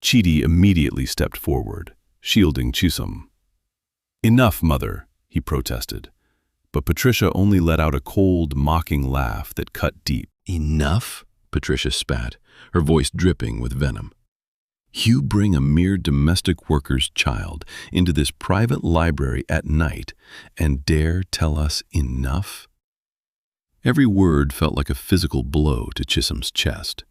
[SPEAKER 1] Chidi immediately stepped forward, shielding Chisholm. "Enough, mother," he protested, but Patricia only let out a cold, mocking laugh that cut deep.
[SPEAKER 2] "Enough?" Patricia spat, her voice dripping with venom. "You bring a mere domestic worker's child into this private library at night and dare tell us enough?" Every word felt like a physical blow to Chisholm's chest.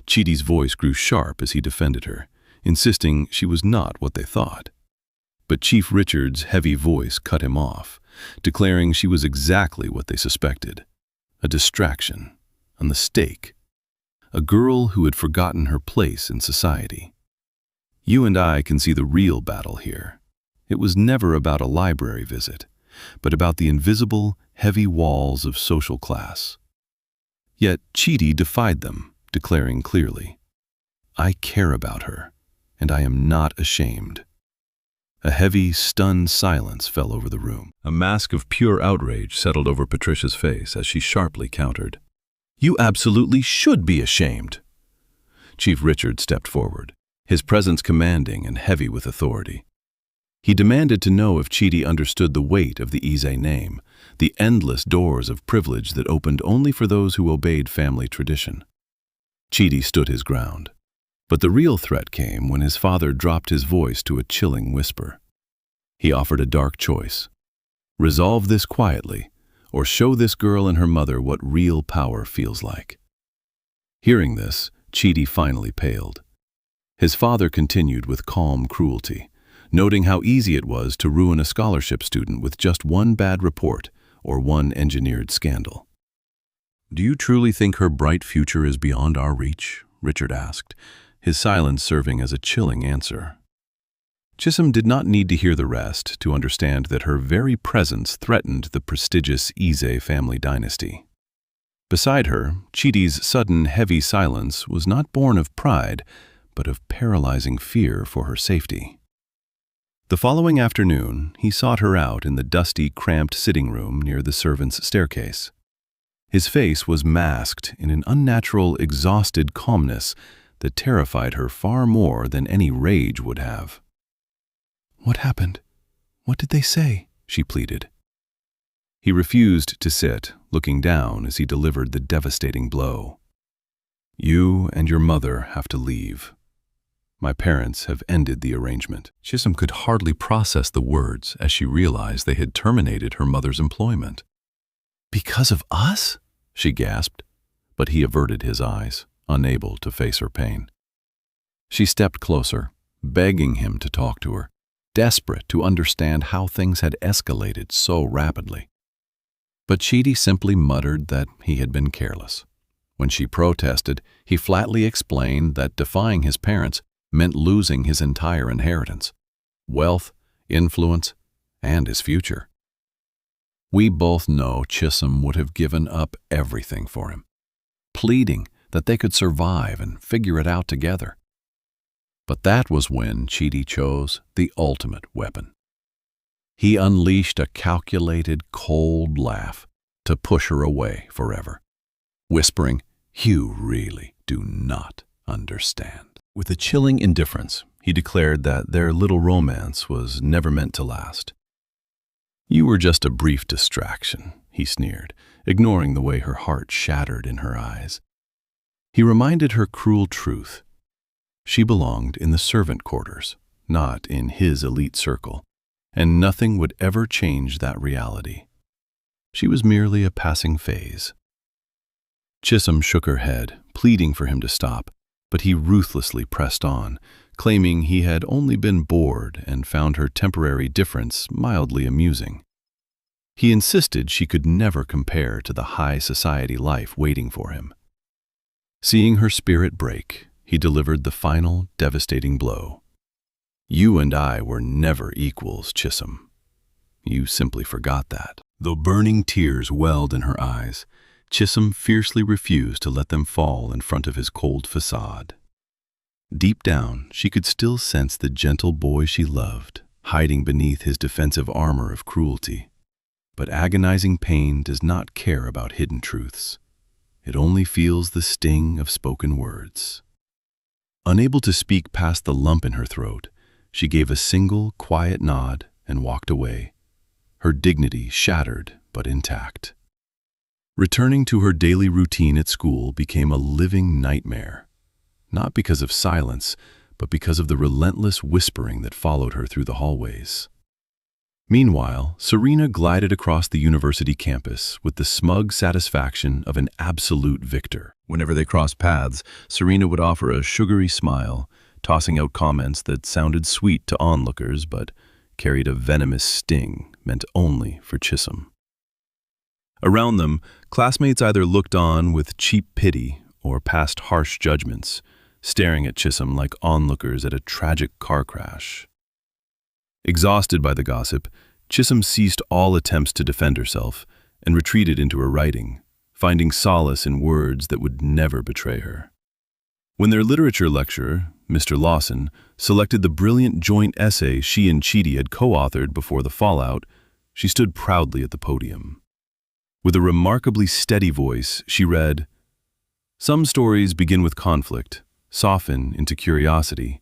[SPEAKER 2] Chidi's voice grew sharp as he defended her, insisting she was not what they thought. But Chief Richard's heavy voice cut him off, declaring she was exactly what they suspected: a distraction, a mistake, a girl who had forgotten her place in society. "You and I can see the real battle here. It was never about a library visit, but about the invisible, heavy walls of social class." Yet Chidi defied them, declaring clearly, "I care about her, and I am not ashamed." A heavy, stunned silence fell over the room. A mask of pure outrage settled over Patricia's face as she sharply countered, "You absolutely should be ashamed." Chief Richard stepped forward, his presence commanding and heavy with authority. He demanded to know if Chidi understood the weight of the Ize name, the endless doors of privilege that opened only for those who obeyed family tradition. Chidi stood his ground. But the real threat came when his father dropped his voice to a chilling whisper. He offered a dark choice: resolve this quietly, or show this girl and her mother what real power feels like. Hearing this, Chidi finally paled. His father continued with calm cruelty, noting how easy it was to ruin a scholarship student with just one bad report or one engineered scandal. "Do you truly think her bright future is beyond our reach?" Richard asked, his silence serving as a chilling answer. Chisholm did not need to hear the rest to understand that her very presence threatened the prestigious Ize family dynasty. Beside her, Chidi's sudden, heavy silence was not born of pride, but of paralyzing fear for her safety. The following afternoon, he sought her out in the dusty, cramped sitting room near the servants' staircase. His face was masked in an unnatural, exhausted calmness that terrified her far more than any rage would have. "What happened? What did they say?" she pleaded. He refused to sit, looking down as he delivered the devastating blow. "You and your mother have to leave. My parents have ended the arrangement." Chisholm could hardly process the words as she realized they had terminated her mother's employment. "Because of us?" she gasped, but he averted his eyes, unable to face her pain. She stepped closer, begging him to talk to her, desperate to understand how things had escalated so rapidly. But Chidi simply muttered that he had been careless. When she protested, he flatly explained that defying his parents meant losing his entire inheritance, wealth, influence, and his future. We both know Chisholm would have given up everything for him, pleading that they could survive and figure it out together. But that was when Chidi chose the ultimate weapon. He unleashed a calculated, cold laugh to push her away forever, whispering, "You really do not understand." With a chilling indifference, he declared that their little romance was never meant to last. "You were just a brief distraction," he sneered, ignoring the way her heart shattered in her eyes. He reminded her cruel truth. She belonged in the servant quarters, not in his elite circle, and nothing would ever change that reality. She was merely a passing phase. Chisholm shook her head, pleading for him to stop, but he ruthlessly pressed on, claiming he had only been bored and found her temporary difference mildly amusing. He insisted she could never compare to the high society life waiting for him. Seeing her spirit break, he delivered the final, devastating blow. "You and I were never equals, Chisholm. You simply forgot that." Though burning tears welled in her eyes, Chisholm fiercely refused to let them fall in front of his cold facade. Deep down, she could still sense the gentle boy she loved, hiding beneath his defensive armor of cruelty. But agonizing pain does not care about hidden truths. It only feels the sting of spoken words. Unable to speak past the lump in her throat, she gave a single, quiet nod and walked away, her dignity shattered but intact. Returning to her daily routine at school became a living nightmare, not because of silence, but because of the relentless whispering that followed her through the hallways. Meanwhile, Serena glided across the university campus with the smug satisfaction of an absolute victor. Whenever they crossed paths, Serena would offer a sugary smile, tossing out comments that sounded sweet to onlookers but carried a venomous sting meant only for Chisholm. Around them, classmates either looked on with cheap pity or passed harsh judgments, staring at Chisholm like onlookers at a tragic car crash. Exhausted by the gossip, Chisholm ceased all attempts to defend herself and retreated into her writing, finding solace in words that would never betray her. When their literature lecturer, Mr. Lawson, selected the brilliant joint essay she and Chidi had co-authored before the fallout, she stood proudly at the podium. With a remarkably steady voice, she read, "Some stories begin with conflict, soften into curiosity,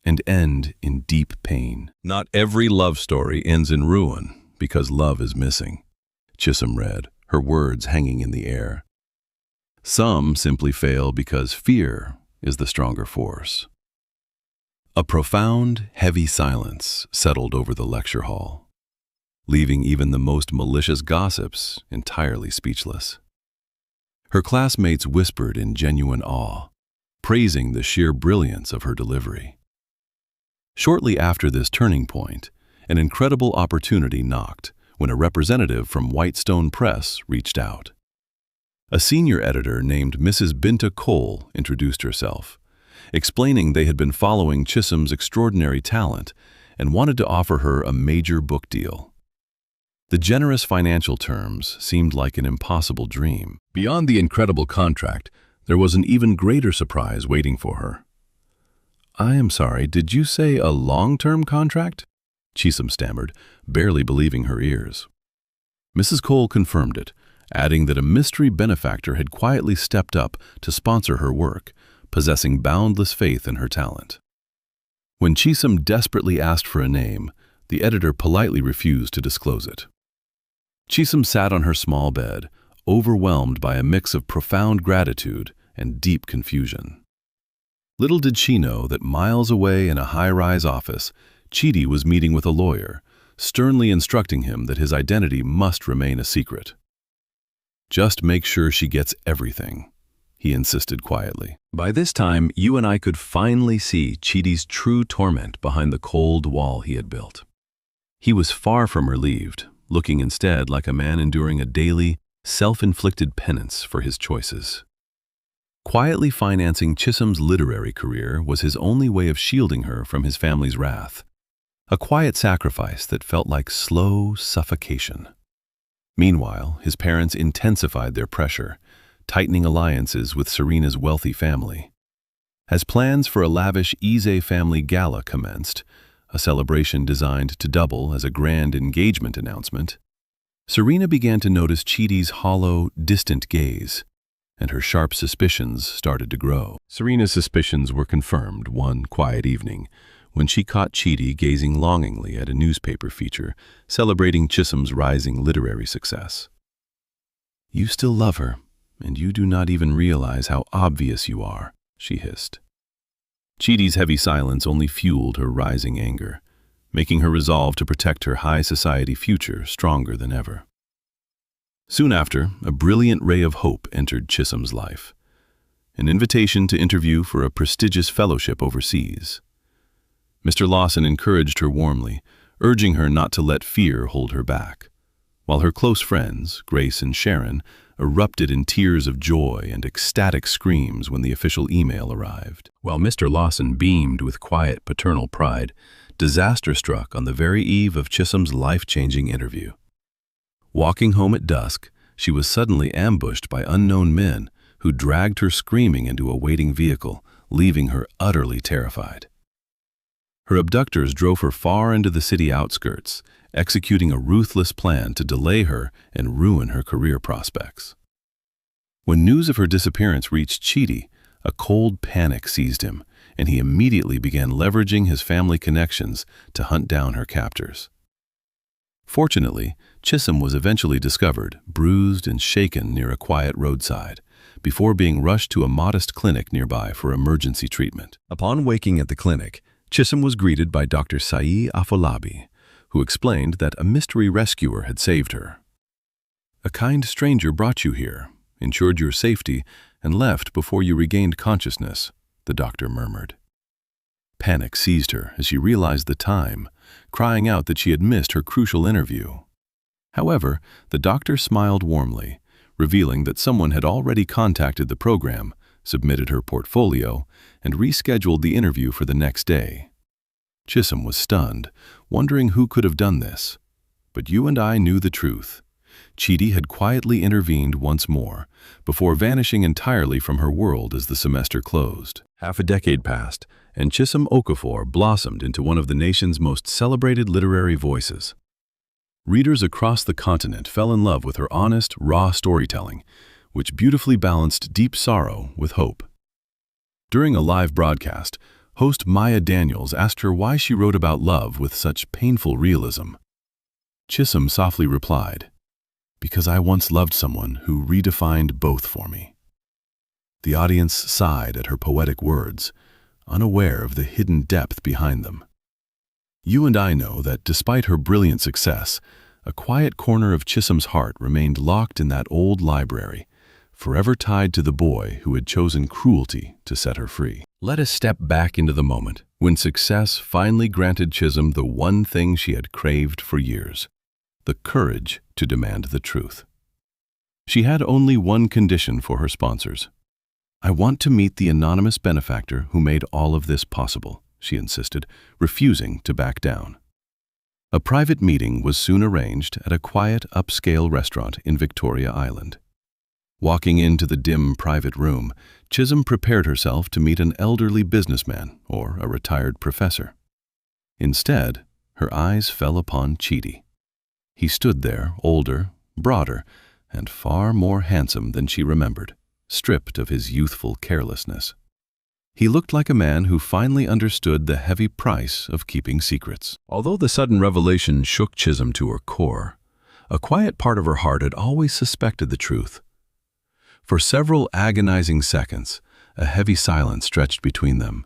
[SPEAKER 2] and end in deep pain. Not every love story ends in ruin because love is missing," Chisholm read, her words hanging in the air. "Some simply fail because fear is the stronger force." A profound, heavy silence settled over the lecture hall, leaving even the most malicious gossips entirely speechless. Her classmates whispered in genuine awe, praising the sheer brilliance of her delivery. Shortly after this turning point, an incredible opportunity knocked when a representative from Whitestone Press reached out. A senior editor named Mrs. Binta Cole introduced herself, explaining they had been following Chisholm's extraordinary talent and wanted to offer her a major book deal. The generous financial terms seemed like an impossible dream. Beyond the incredible contract, there was an even greater surprise waiting for her. "I am sorry, did you say a long-term contract?" Chisholm stammered, barely believing her ears. Mrs. Cole confirmed it, adding that a mystery benefactor had quietly stepped up to sponsor her work, possessing boundless faith in her talent. When Chisholm desperately asked for a name, the editor politely refused to disclose it. Chisholm sat on her small bed, overwhelmed by a mix of profound gratitude and deep confusion. Little did she know that miles away in a high-rise office, Chidi was meeting with a lawyer, sternly instructing him that his identity must remain a secret. "Just make sure she gets everything," he insisted quietly. By this time, you and I could finally see Chidi's true torment behind the cold wall he had built. He was far from relieved, looking instead like a man enduring a daily, self-inflicted penance for his choices. Quietly financing Chisholm's literary career was his only way of shielding her from his family's wrath, a quiet sacrifice that felt like slow suffocation. Meanwhile, his parents intensified their pressure, tightening alliances with Serena's wealthy family. As plans for a lavish Ize family gala commenced, a celebration designed to double as a grand engagement announcement, Serena began to notice Chidi's hollow, distant gaze, and her sharp suspicions started to grow. Serena's suspicions were confirmed one quiet evening when she caught Chidi gazing longingly at a newspaper feature celebrating Chisholm's rising literary success. "You still love her, and you do not even realize how obvious you are," she hissed. Chidi's heavy silence only fueled her rising anger, making her resolve to protect her high society future stronger than ever. Soon after, a brilliant ray of hope entered Chisholm's life, an invitation to interview for a prestigious fellowship overseas. Mr. Lawson encouraged her warmly, urging her not to let fear hold her back, while her close friends, Grace and Sharon, erupted in tears of joy and ecstatic screams when the official email arrived. While Mr. Lawson beamed with quiet paternal pride, disaster struck on the very eve of Chisholm's life-changing interview. Walking home at dusk, she was suddenly ambushed by unknown men who dragged her screaming into a waiting vehicle, leaving her utterly terrified. Her abductors drove her far into the city outskirts, executing a ruthless plan to delay her and ruin her career prospects. When news of her disappearance reached Chidi, a cold panic seized him, and he immediately began leveraging his family connections to hunt down her captors.
[SPEAKER 1] Fortunately, Chisholm was eventually discovered, bruised and shaken near a quiet roadside, before being rushed to a modest clinic nearby for emergency treatment. Upon waking at the clinic, Chisholm was greeted by Dr. Saeed Afolabi, who explained that a mystery rescuer had saved her. "A kind stranger brought you here, ensured your safety, and left before you regained consciousness," the doctor murmured. Panic seized her as she realized the time, crying out that she had missed her crucial interview. However, the doctor smiled warmly, revealing that someone had already contacted the program, submitted her portfolio, and rescheduled the interview for the next day. Chisholm was stunned, wondering who could have done this. But you and I knew the truth. Chidi had quietly intervened once more, before vanishing entirely from her world as the semester closed. Half a decade passed, and Chisholm Okafor blossomed into one of the nation's most celebrated literary voices. Readers across the continent fell in love with her honest, raw storytelling, which beautifully balanced deep sorrow with hope. During a live broadcast, host Maya Daniels asked her why she wrote about love with such painful realism. Chisholm softly replied, "Because I once loved someone who redefined both for me." The audience sighed at her poetic words, unaware of the hidden depth behind them. You and I know that despite her brilliant success, a quiet corner of Chisholm's heart remained locked in that old library, forever tied to the boy who had chosen cruelty to set her free. Let us step back into the moment when success finally granted Chisholm the one thing she had craved for years: the courage to demand the truth. She had only one condition for her sponsors. "I want to meet the anonymous benefactor who made all of this possible," she insisted, refusing to back down. A private meeting was soon arranged at a quiet, upscale restaurant in Victoria Island. Walking into the dim private room, Chisholm prepared herself to meet an elderly businessman or a retired professor. Instead, her eyes fell upon Chidi. He stood there, older, broader, and far more handsome than she remembered, stripped of his youthful carelessness. He looked like a man who finally understood the heavy price of keeping secrets. Although the sudden revelation shook Chisholm to her core, a quiet part of her heart had always suspected the truth. For several agonizing seconds, a heavy silence stretched between them,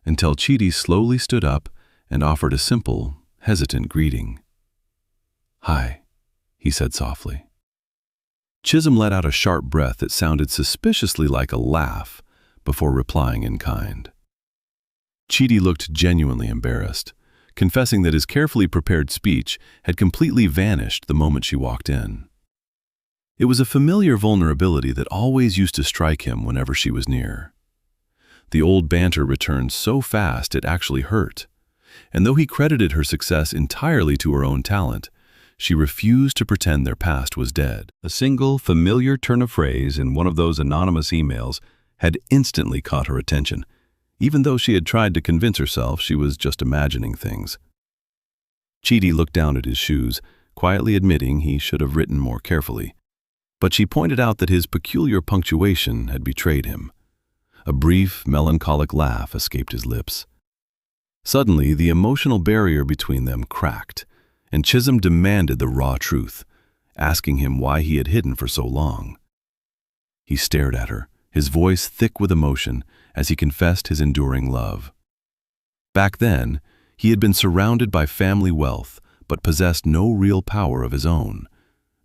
[SPEAKER 1] until Chidi slowly stood up and offered a simple, hesitant greeting. "Hi," he said softly. Chisholm let out a sharp breath that sounded suspiciously like a laugh, before replying in kind. Chidi looked genuinely embarrassed, confessing that his carefully prepared speech had completely vanished the moment she walked in. It was a familiar vulnerability that always used to strike him whenever she was near. The old banter returned so fast it actually hurt, and though he credited her success entirely to her own talent, she refused to pretend their past was dead. A single, familiar turn of phrase in one of those anonymous emails had instantly caught her attention, even though she had tried to convince herself she was just imagining things. Chidi looked down at his shoes, quietly admitting he should have written more carefully, but she pointed out that his peculiar punctuation had betrayed him. A brief, melancholic laugh escaped his lips. Suddenly, the emotional barrier between them cracked, and Chisholm demanded the raw truth, asking him why he had hidden for so long. He stared at her, his voice thick with emotion as he confessed his enduring love. Back then, he had been surrounded by family wealth, but possessed no real power of his own,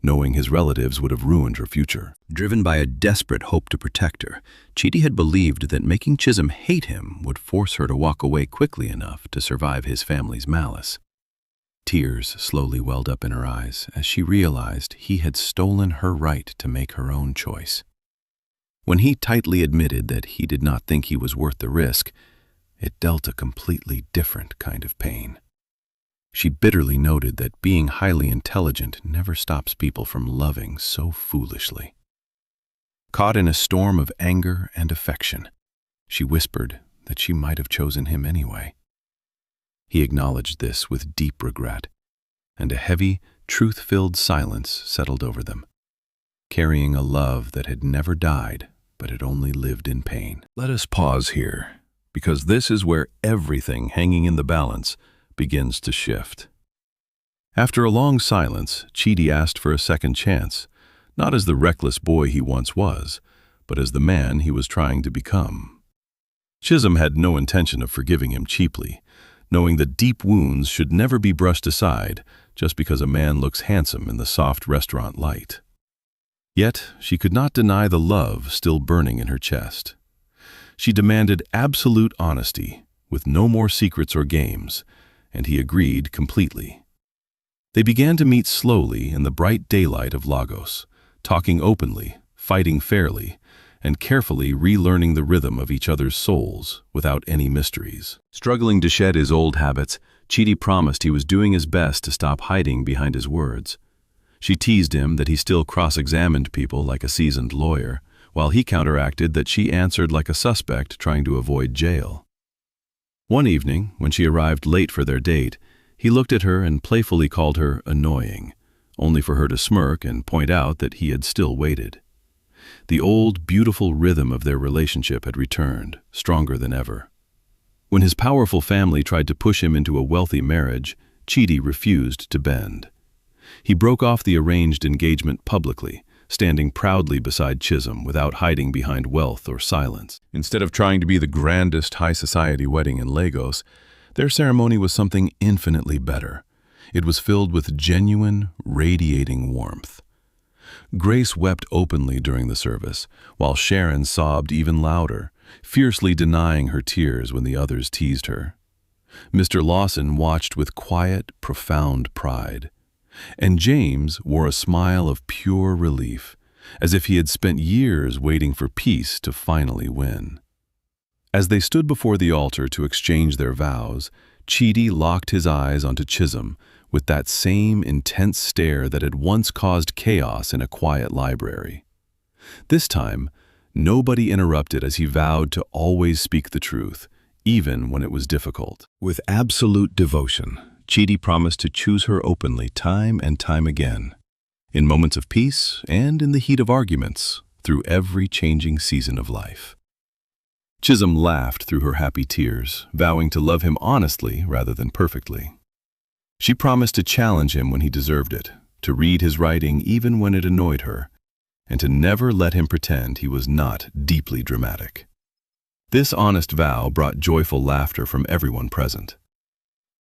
[SPEAKER 1] knowing his relatives would have ruined her future. Driven by a desperate hope to protect her, Chidi had believed that making Chisholm hate him would force her to walk away quickly enough to survive his family's malice. Tears slowly welled up in her eyes as she realized he had stolen her right to make her own choice. When he tightly admitted that he did not think he was worth the risk, it dealt a completely different kind of pain. She bitterly noted that being highly intelligent never stops people from loving so foolishly. Caught in a storm of anger and affection, she whispered that she might have chosen him anyway. He acknowledged this with deep regret, and a heavy, truth-filled silence settled over them, carrying a love that had never died but had only lived in pain. Let us pause here, because this is where everything hanging in the balance begins to shift. After a long silence, Chidi asked for a second chance, not as the reckless boy he once was, but as the man he was trying to become. Chisholm had no intention of forgiving him cheaply, knowing that deep wounds should never be brushed aside just because a man looks handsome in the soft restaurant light. Yet she could not deny the love still burning in her chest. She demanded absolute honesty, with no more secrets or games, and he agreed completely. They began to meet slowly in the bright daylight of Lagos, talking openly, fighting fairly, and carefully relearning the rhythm of each other's souls without any mysteries. Struggling to shed his old habits, Chidi promised he was doing his best to stop hiding behind his words. She teased him that he still cross-examined people like a seasoned lawyer, while he counteracted that she answered like a suspect trying to avoid jail. One evening, when she arrived late for their date, he looked at her and playfully called her annoying, only for her to smirk and point out that he had still waited. The old, beautiful rhythm of their relationship had returned, stronger than ever. When his powerful family tried to push him into a wealthy marriage, Chidi refused to bend. He broke off the arranged engagement publicly, standing proudly beside Chisholm without hiding behind wealth or silence. Instead of trying to be the grandest high-society wedding in Lagos, their ceremony was something infinitely better. It was filled with genuine, radiating warmth. Grace wept openly during the service, while Sharon sobbed even louder, fiercely denying her tears when the others teased her. Mr. Lawson watched with quiet, profound pride. And James wore a smile of pure relief, as if he had spent years waiting for peace to finally win. As they stood before the altar to exchange their vows, Chidi locked his eyes onto Chisholm with that same intense stare that had once caused chaos in a quiet library. This time, nobody interrupted as he vowed to always speak the truth, even when it was difficult. With absolute devotion, Chidi promised to choose her openly time and time again, in moments of peace and in the heat of arguments, through every changing season of life. Chisholm laughed through her happy tears, vowing to love him honestly rather than perfectly. She promised to challenge him when he deserved it, to read his writing even when it annoyed her, and to never let him pretend he was not deeply dramatic. This honest vow brought joyful laughter from everyone present.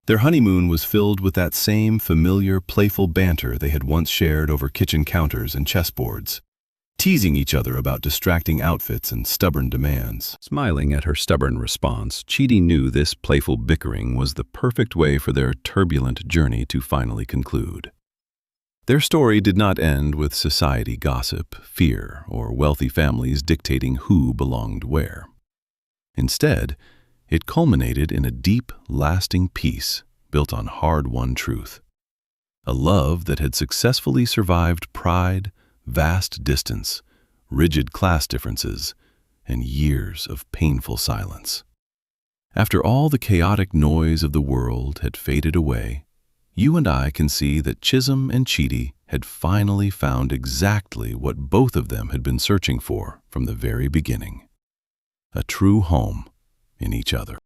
[SPEAKER 1] Their honeymoon was filled with that same familiar, playful banter they had once shared over kitchen counters and chessboards, teasing each other about distracting outfits and stubborn demands. Smiling at her stubborn response, Chidi knew this playful bickering was the perfect way for their turbulent journey to finally conclude. Their story did not end with society gossip, fear, or wealthy families dictating who belonged where. Instead, it culminated in a deep, lasting peace built on hard-won truth. A love that had successfully survived pride, vast distance, rigid class differences, and years of painful silence. After all the chaotic noise of the world had faded away, you and I can see that Chisholm and Chidi had finally found exactly what both of them had been searching for from the very beginning: a true home in each other.